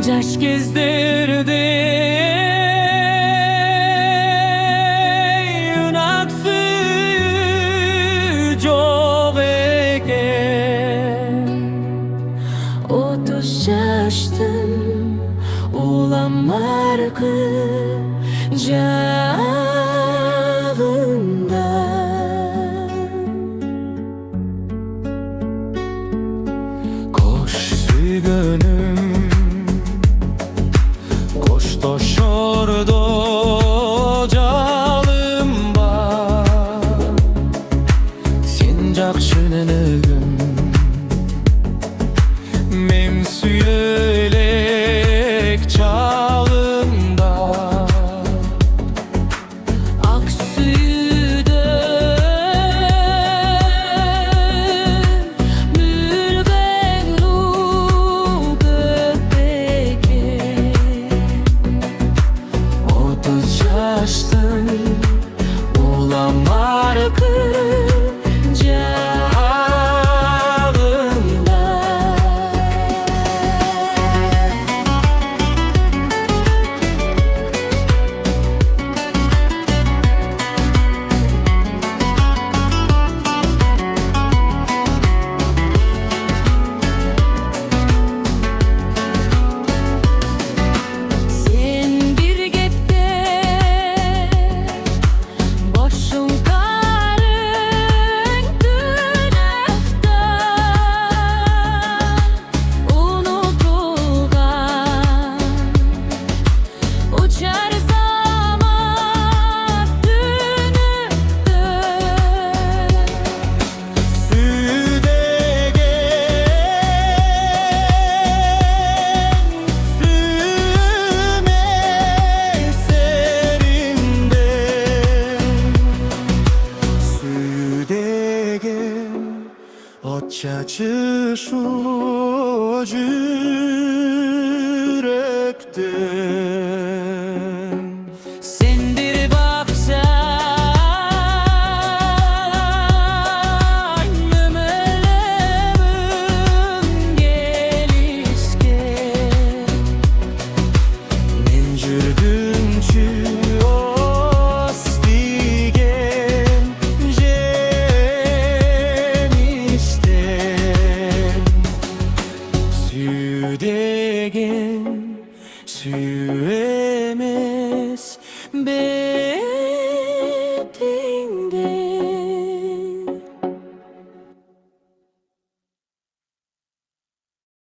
Jaş gezdirdi Yunaksı Jovege 30 yaştım Ulamarkı Cağında Koş sügünüm Koş doşordo Calım var Sen jakşınınıgın Mem süylelek çağında Aksüyü dön Mürben ruh göbeke 30 yaştın Ulamarkı Çaçı şu yürekten Sendir baksan Ömelemin gelişke Mencürdüm çü ostigen Südegen, süemez